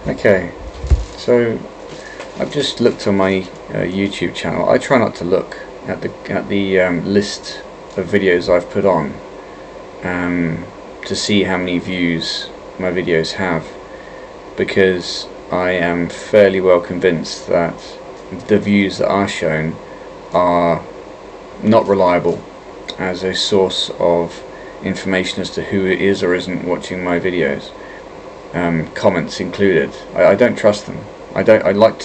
Okay, so I've just looked on my YouTube channel. I try not to look at the list of videos I've put on to see how many views my videos have, because I am fairly well convinced that the views that are shown are not reliable as a source of information as to who is or isn't watching my videos. Comments included. I don't trust them. I like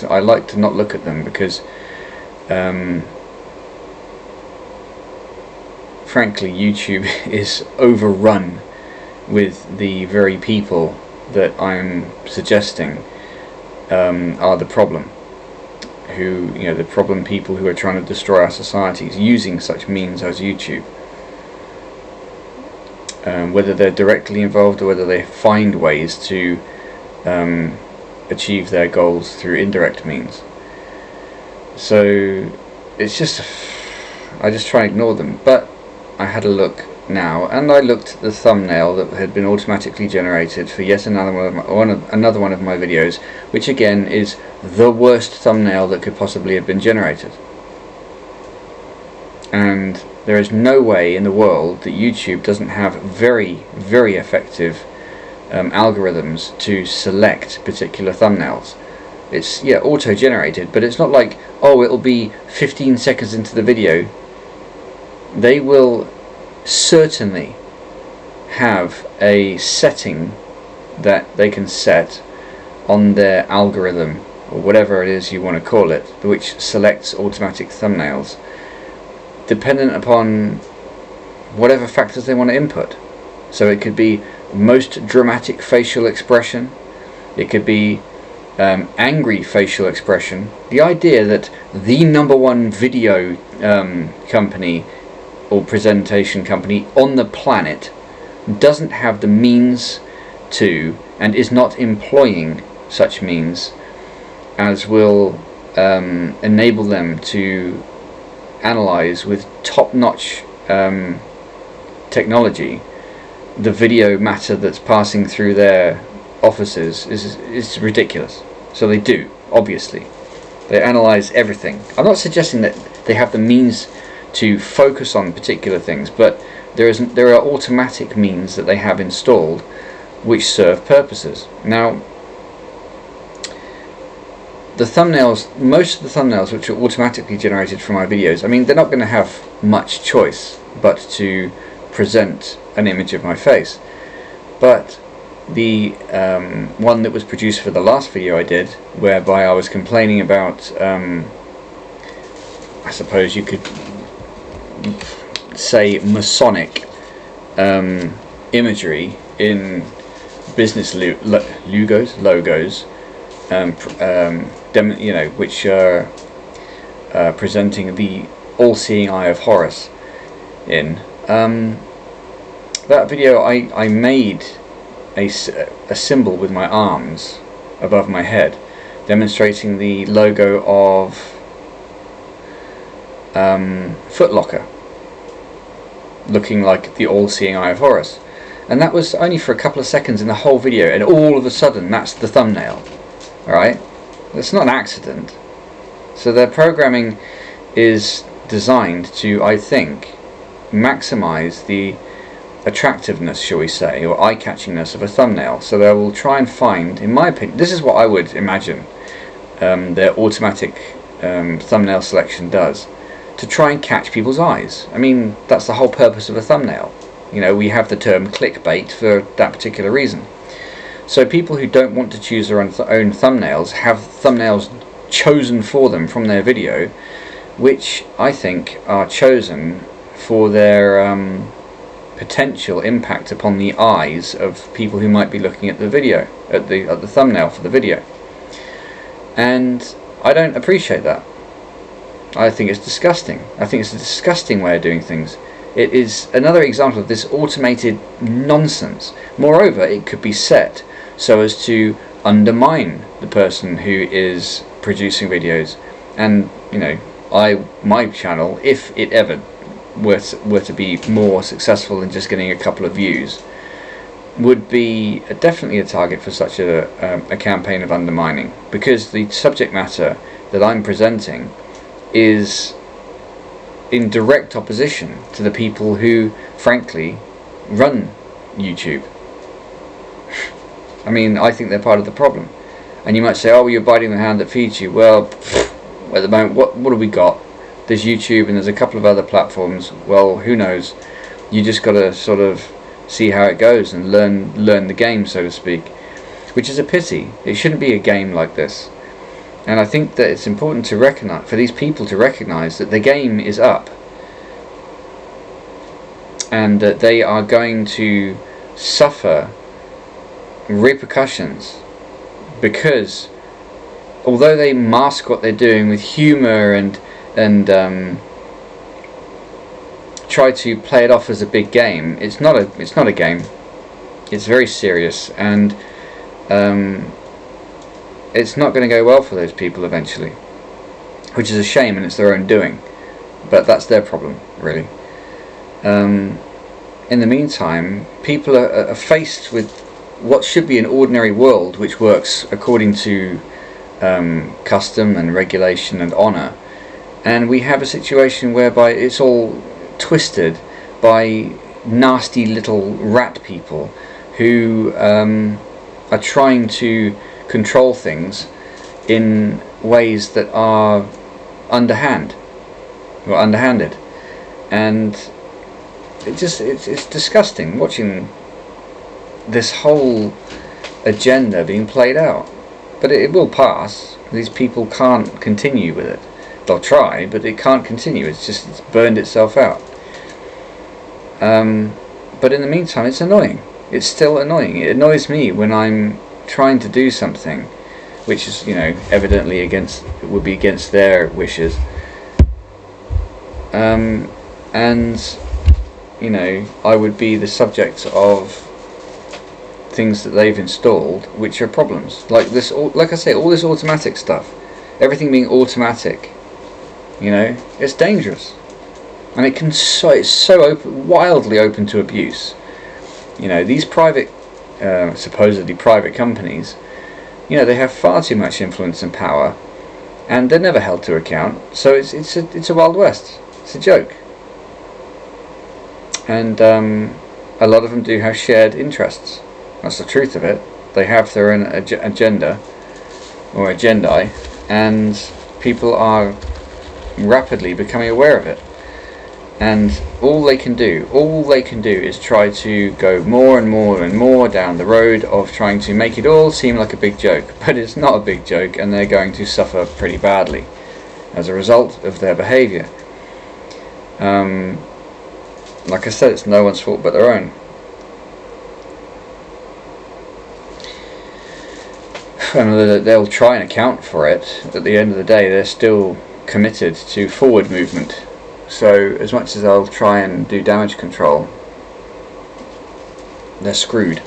to not look at them, because frankly YouTube is overrun with the very people that I'm suggesting are the problem, the problem people who are trying to destroy our societies using such means as YouTube. Whether they're directly involved or whether they find ways to achieve their goals through indirect means. So it's just, I just try and ignore them. But I had a look now, and I looked at the thumbnail that had been automatically generated for yet another one of my videos, which again is the worst thumbnail that could possibly have been generated. And there is no way in the world that YouTube doesn't have very, very effective algorithms to select particular thumbnails. It's, yeah, auto-generated, but it's not like, oh, it'll be 15 seconds into the video. They will certainly have a setting that they can set on their algorithm, or whatever it is you want to call it, which selects automatic thumbnails, dependent upon whatever factors they want to input. So it could be most dramatic facial expression, it could be angry facial expression. The idea that the #1 video company or presentation company on the planet doesn't have the means to, and is not employing such means as will enable them to analyze with top-notch technology the video matter that's passing through their offices is ridiculous. So they do, obviously. They analyze everything. I'm not suggesting that they have the means to focus on particular things, but there are automatic means that they have installed which serve purposes. Now, the thumbnails, most of the thumbnails which are automatically generated from my videos, I mean, they're not going to have much choice but to present an image of my face. But the one that was produced for the last video I did, whereby I was complaining about, I suppose you could say, Masonic imagery in business logos, which are presenting the all-seeing eye of Horus in. That video, I made a symbol with my arms above my head, demonstrating the logo of Foot Locker, looking like the all-seeing eye of Horus. And that was only for a couple of seconds in the whole video, and all of a sudden that's the thumbnail. Alright? It's not an accident. So their programming is designed to, I think, maximize the attractiveness, shall we say, or eye-catchingness of a thumbnail. So they will try and find, in my opinion, this is what I would imagine their automatic thumbnail selection does, to try and catch people's eyes. I mean, that's the whole purpose of a thumbnail. You know, we have the term clickbait for that particular reason. So people who don't want to choose their own thumbnails have thumbnails chosen for them from their video, which I think are chosen for their potential impact upon the eyes of people who might be looking at the video, at the thumbnail for the video. And I don't appreciate that. I think it's disgusting. I think it's a disgusting way of doing things. It is another example of this automated nonsense. Moreover, it could be set so as to undermine the person who is producing videos. And, you know, my channel, if it ever were to be more successful than just getting a couple of views, would be definitely a target for such a campaign of undermining, because the subject matter that I'm presenting is in direct opposition to the people who, frankly, run YouTube. I mean, I think they're part of the problem. And you might say, oh, well, you're biting the hand that feeds you. Well, at the moment, what have we got? There's YouTube and there's a couple of other platforms. Well, who knows? You just got to sort of see how it goes and learn the game, so to speak, which is a pity. It shouldn't be a game like this. And I think that it's important to recognize, for these people to recognize, that the game is up and that they are going to suffer repercussions, because although they mask what they're doing with humor and try to play it off as a big game, it's not a game. It's very serious, and it's not going to go well for those people eventually, which is a shame, and it's their own doing, but that's their problem, really. In the meantime, people are faced with what should be an ordinary world which works according to custom and regulation and honour, and we have a situation whereby it's all twisted by nasty little rat people who are trying to control things in ways that are underhanded, and it's disgusting watching this whole agenda being played out. But it will pass. These people can't continue with it. They'll try, but it can't continue. It's burned itself out. But in the meantime, it's annoying. It's still annoying. It annoys me when I'm trying to do something which is, evidently would be against their wishes. And I would be the subject of things that they've installed which are problems, like this, like I say, all this automatic stuff, everything being automatic, it's dangerous, and it's so wildly open to abuse. These private supposedly private companies, they have far too much influence and power, and they're never held to account, so it's a Wild West. It's a joke. And a lot of them do have shared interests. That's the truth of it. They have their own agenda, or agendae, and people are rapidly becoming aware of it. And all they can do is try to go more and more and more down the road of trying to make it all seem like a big joke. But it's not a big joke, and they're going to suffer pretty badly as a result of their behaviour. Like I said, it's no one's fault but their own. And they'll try and account for it. At the end of the day, they're still committed to forward movement. So as much as they'll try and do damage control, they're screwed.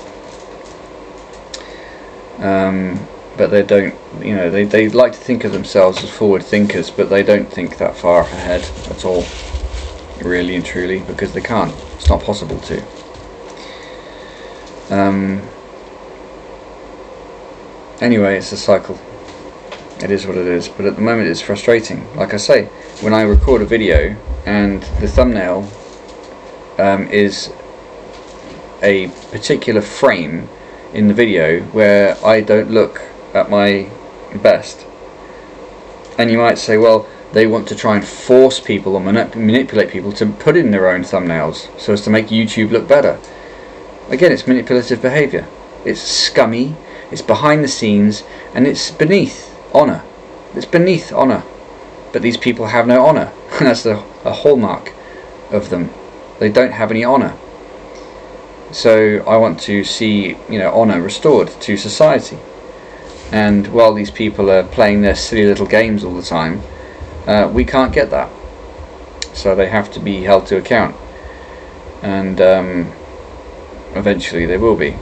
But they don't, they like to think of themselves as forward thinkers, but they don't think that far ahead at all, really and truly, because they can't. It's not possible to. Anyway, it's a cycle. It is what it is, but at the moment it's frustrating. Like I say, when I record a video and the thumbnail is a particular frame in the video where I don't look at my best, and you might say, well, they want to try and force people or manipulate people to put in their own thumbnails so as to make YouTube look better. Again, it's manipulative behaviour. It's scummy, it's behind the scenes, and it's beneath honour. It's beneath honour. But these people have no honour. That's a hallmark of them. They don't have any honour. So I want to see, honour restored to society. And while these people are playing their silly little games all the time, we can't get that. So they have to be held to account. And eventually they will be.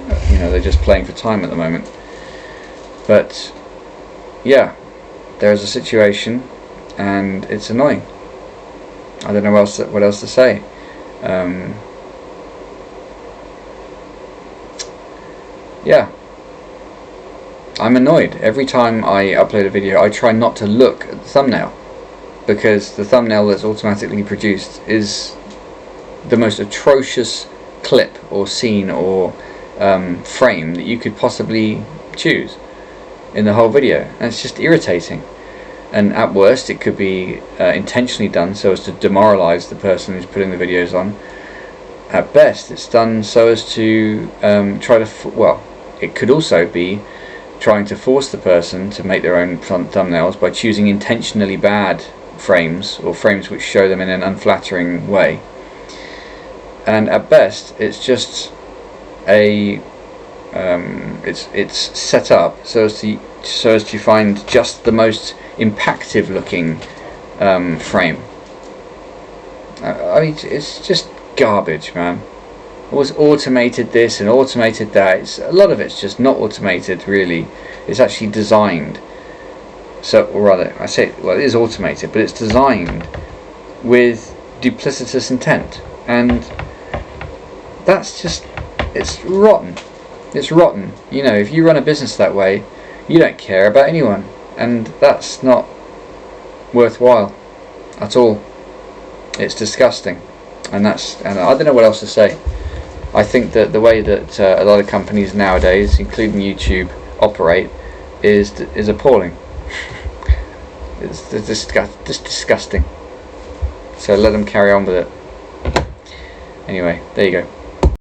They're just playing for time at the moment. But yeah, there's a situation, and it's annoying. I don't know what else to say. yeah, I'm annoyed. Every time I upload a video, I try not to look at the thumbnail, because the thumbnail that's automatically produced is the most atrocious clip or scene or frame that you could possibly choose in the whole video, and it's just irritating. And at worst, it could be intentionally done so as to demoralize the person who's putting the videos on. At best, it's done so as to try to, well, it could also be trying to force the person to make their own thumbnails by choosing intentionally bad frames, or frames which show them in an unflattering way. And at best, it's just a it's set up so as to find just the most impactful looking frame. I mean, it's just garbage, man. It was automated this and automated that. A lot of it's just not automated, really. It's actually designed. So, or rather, I say, well, it is automated, but it's designed with duplicitous intent, and that's just, it's rotten. It's rotten. You know, if you run a business that way, you don't care about anyone, and that's not worthwhile at all. It's disgusting, and I don't know what else to say. I think that the way that a lot of companies nowadays, including YouTube, operate is appalling. It's just disgusting. So let them carry on with it. Anyway, there you go.